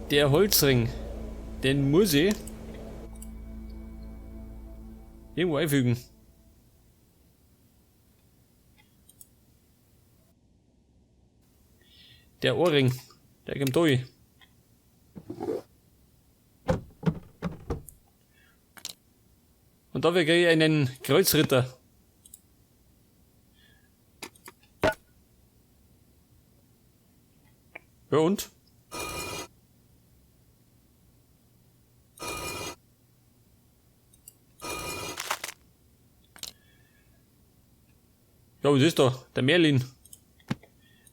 Der Holzring, den muss ich irgendwo einfügen. Der Ohrring, der kommt durch. Und dafür kriege ich einen Kreuzritter. Ja und? Ja, was ist da? Der Merlin.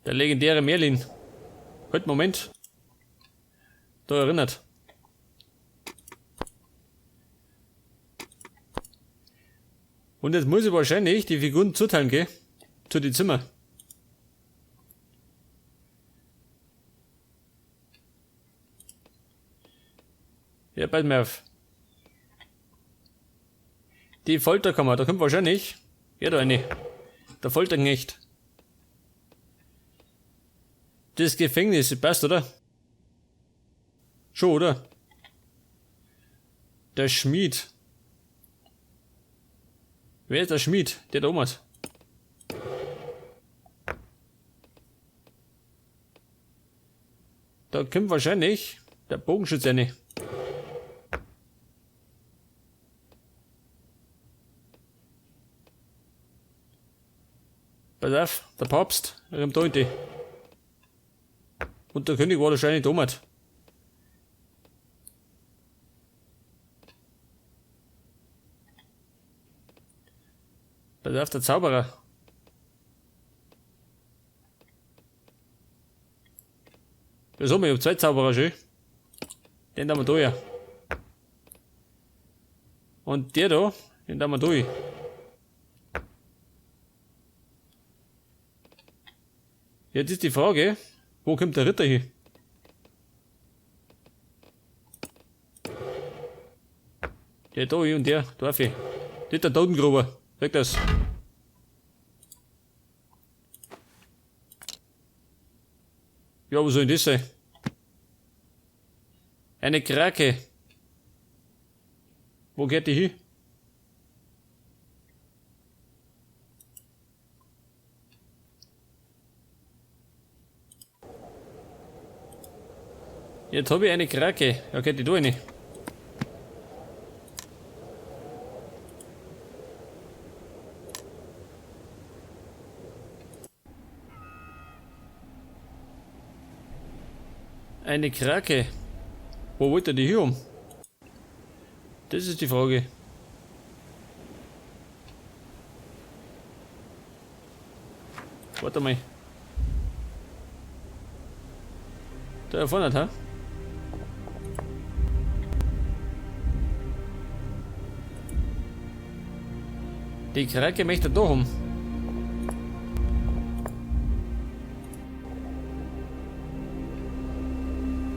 Der legendäre Merlin. Halt, Moment. Da erinnert. Und jetzt muss ich wahrscheinlich die Figuren zuteilen, gell? Zu den Zimmer. Ja, pass mal auf. Die Folterkammer, da kommt wahrscheinlich. Ja, da eine. Der Folterknecht. Das Gefängnis, passt, oder? Schon, oder? Der Schmied. Wer ist der Schmied? Der Thomas. Da kommt wahrscheinlich der Bogenschütze rein. Pass auf, der Papst, er kommt da hinten. Und der König war wahrscheinlich Thomas. Pass auf, der Zauberer. Was haben wir? Ich hab zwei Zauberer schon. Den da wir da ja. Und der da, den da wir durch. Jetzt ist die Frage, wo kommt der Ritter hin? Der da hier und der, darf ich. Das ist der Totengruber. Sag das. Ja, was soll denn das sein? Eine Krake. Wo geht die hin? Jetzt habe ich eine Krake. Ja, geht die da rein? Eine Krake. Wo wollte er die hier um? Das ist die Frage. Warte mal. Da vorne, ha? Die Krake möchte da rum.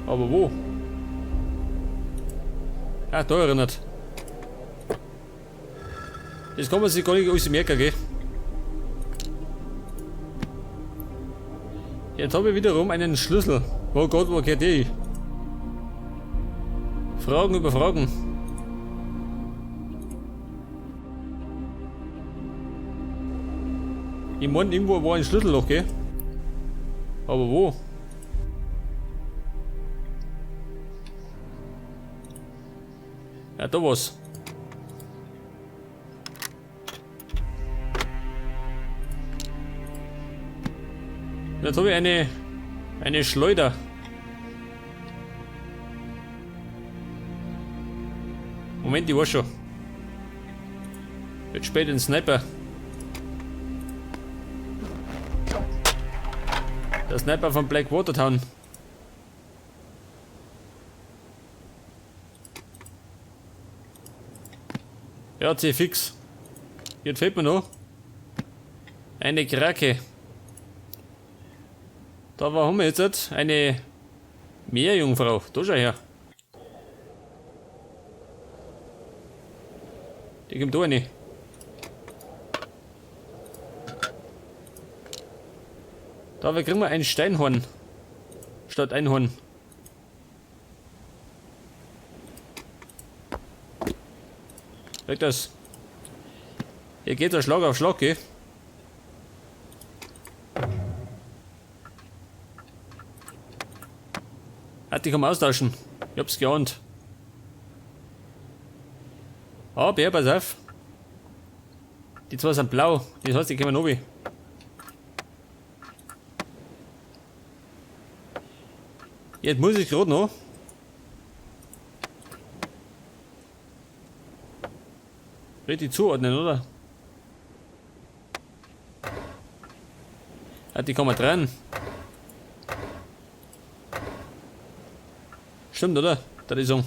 Aber wo? Ah, da erinnert. Das kann man sich gar nicht alles merken, gell? Jetzt habe ich wiederum einen Schlüssel. Oh Gott, wo geht die? Fragen über Fragen. Ich meine, irgendwo war ein Schlüsselloch, gell? Aber wo? Ja, da was. Jetzt habe ich eine Schleuder. Moment, ich war schon. Jetzt spät den Sniper. Der Sniper von Blackwater Town. Ja, C fix. Jetzt fehlt mir noch eine Krake. Da haben wir jetzt eine Meerjungfrau. Da schau her. Die kommt da rein. Da kriegen wir ein Steinhorn statt Einhorn. Weg das. Hier geht der Schlag auf Schlag, gell? Die kann man austauschen. Ich hab's geahnt. Ah, Bär, pass auf. Die zwei sind blau. Das heißt, die kommen oben. Jetzt muss ich gerade noch. Richtig zuordnen, oder? Die kann man trennen. Stimmt, oder? Das ist so.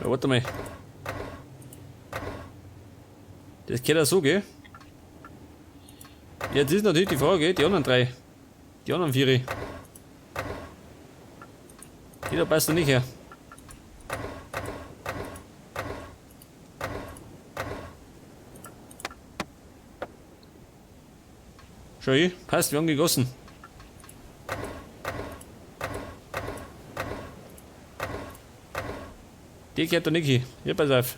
Ja, warte mal. Das geht ja so, gell? Jetzt ist natürlich die Frage, die anderen drei. Die anderen vier. Die da passt da nicht her. Schau hier, passt, wir haben gegossen. Die geht da nicht hin. Hier, pass auf.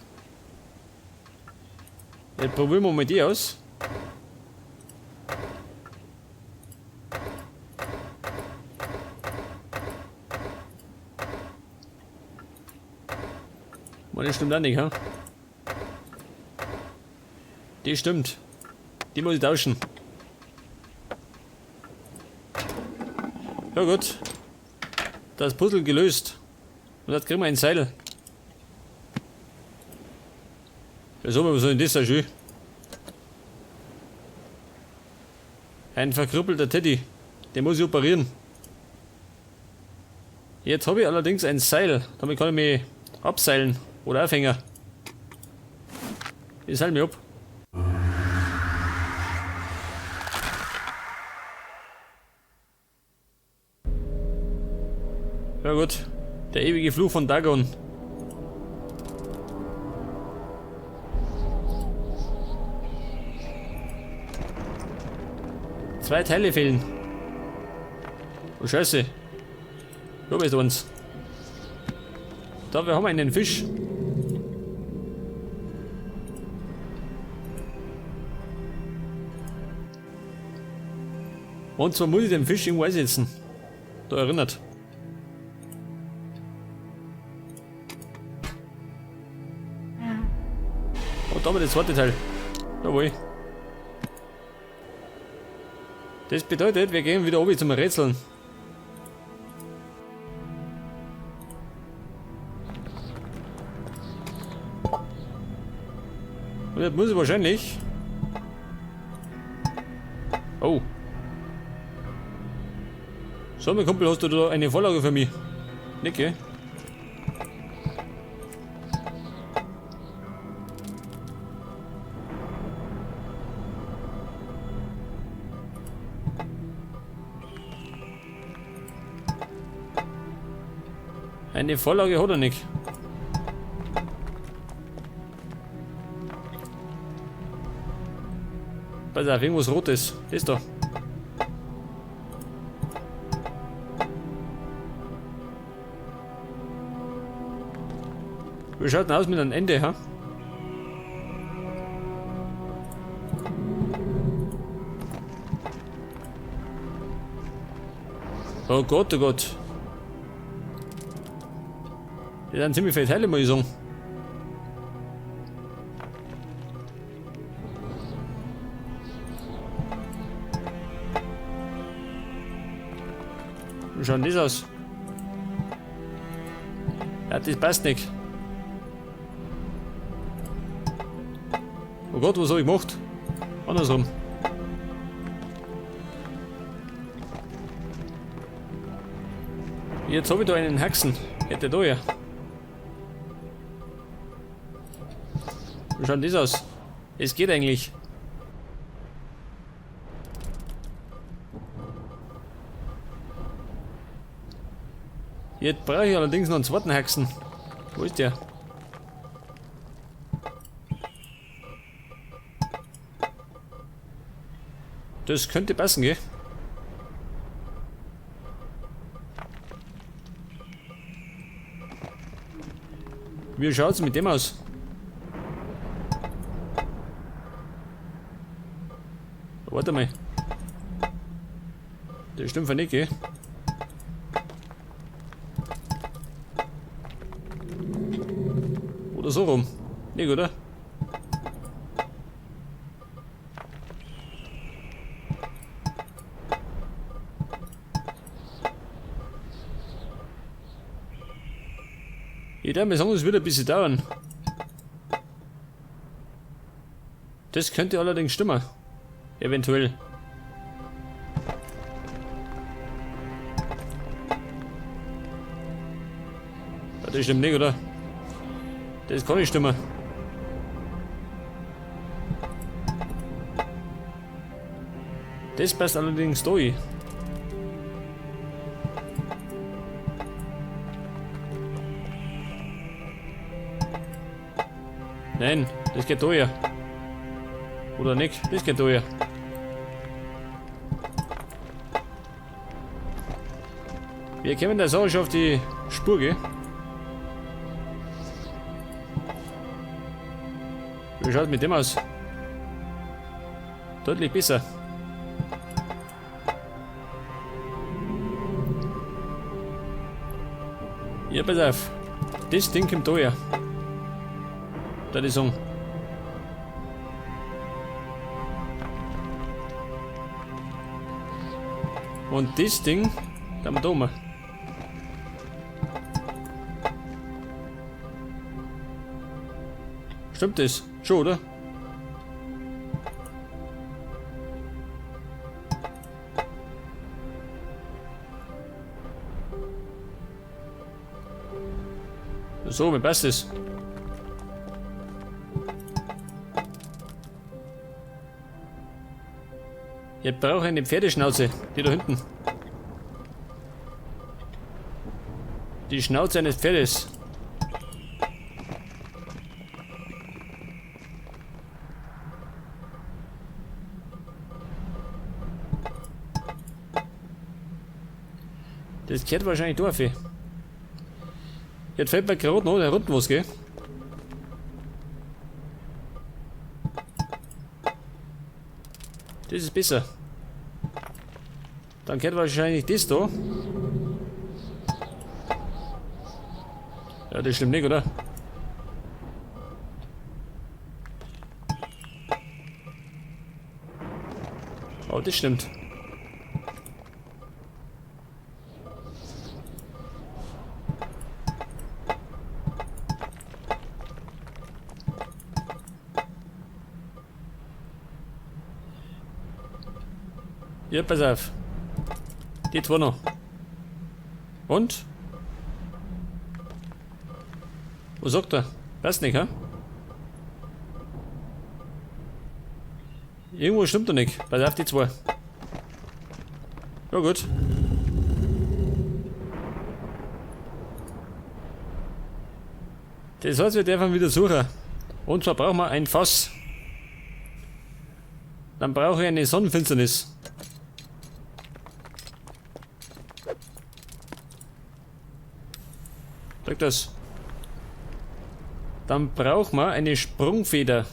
Jetzt probieren wir mal die aus. Das stimmt auch nicht, ha? Die stimmt. Die muss ich tauschen. Ja gut. Das Puzzle gelöst. Und jetzt kriegen wir ein Seil. Ja, so, was soll denn das da schön? Ein verkrüppelter Teddy. Den muss ich operieren. Jetzt habe ich allerdings ein Seil. Damit kann ich mich abseilen. Oder Aufhänger. Ich seil mich ab. Ja gut. Der ewige Fluch von Dagon. Zwei Teile fehlen. Oh Scheiße. Da ist uns. Da, wir haben einen Fisch. Und zwar muss ich den Fisch irgendwo einsetzen. Da erinnert. Und da haben wir das zweite Teil. Jawohl. Das bedeutet, wir gehen wieder oben zum Rätseln. Und jetzt muss ich wahrscheinlich... Oh. So, mein Kumpel, hast du da eine Vorlage für mich? Nicke. Eine Vorlage hat er nicht. Pass auf, irgendwas Rotes. Das da. Wie schaut denn aus mit einem Ende, ha? Oh Gott, oh Gott. Das sind ziemlich viele Teile, muss ich sagen. Wie schaut denn das aus? Ja, das passt nicht. Oh Gott, was habe ich gemacht? Andersrum. Jetzt habe ich da einen Haxen. Hätte da ja. Wie schaut denn das aus? Es geht eigentlich. Jetzt brauche ich allerdings noch einen zweiten Haxen. Wo ist der? Das könnte passen, gell? Wie schaut's mit dem aus? Warte mal. Das stimmt nicht, gell? Oder so rum. Nicht, oder? Ich darf mir sagen, es wird ein bisschen dauern. Das könnte allerdings stimmen. Eventuell. Ja, das stimmt nicht, oder? Das kann nicht stimmen. Das passt allerdings durch. Nein, das geht durch. Oder nicht? Das geht durch. Wir kommen da so schon auf die Spur, gell? Wie schaut es mit dem aus? Deutlich besser. Ja, pass auf. Das Ding kommt durch. Da die Song. Und das Ding, da wir da oben. Stimmt das? Schon, oder? So, wie passt das? Ich brauche eine Pferdeschnauze, die da hinten. Die Schnauze eines Pferdes. Das gehört wahrscheinlich durch. Jetzt fällt mir gerade noch der Rund was, gell? Das ist besser. Dann gehört wahrscheinlich das da. Ja, das stimmt nicht, oder? Oh, das stimmt. Ja, pass auf. Die zwei noch. Und? Was sagt er? Passt nicht, ha? Irgendwo stimmt doch nicht. Pass auf, die zwei. Ja, gut. Das heißt, wir dürfen wieder suchen. Und zwar brauchen wir ein Fass. Dann brauche ich eine Sonnenfinsternis. Sag das. Dann braucht man eine Sprungfeder.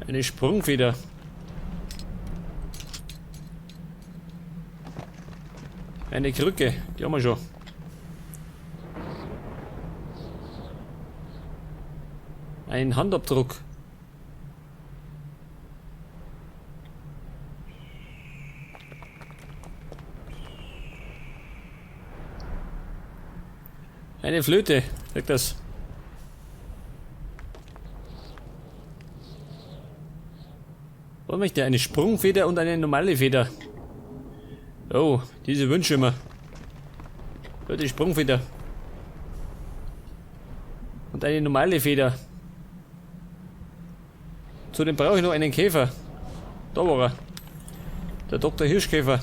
Eine Sprungfeder. Eine Krücke, die haben wir schon. Ein Handabdruck. Eine Flöte, sag das. Was möchte er? Eine Sprungfeder und eine normale Feder. Oh, diese Wünsche immer. Ja, die Sprungfeder. Und eine normale Feder. Zudem brauche ich noch einen Käfer. Da war er. Der Dr. Hirschkäfer.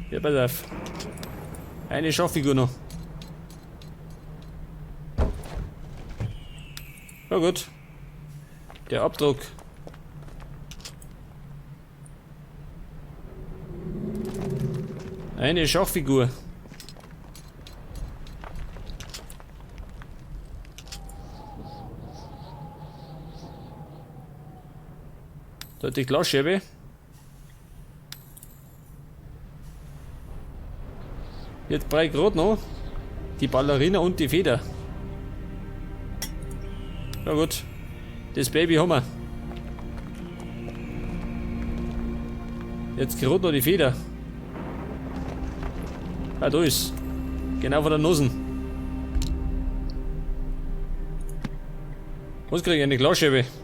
Ja, pass auf. Eine Schachfigur noch. Ja gut. Der Eine Schachfigur. Da hat die Glasscheibe. Jetzt brauche ich gerade noch die Ballerina und die Feder. Ja gut, das Baby haben wir. Jetzt gerade noch die Feder. Ah, da ist. Genau von der Nosen. Was kriege ich? Eine Glasscheibe.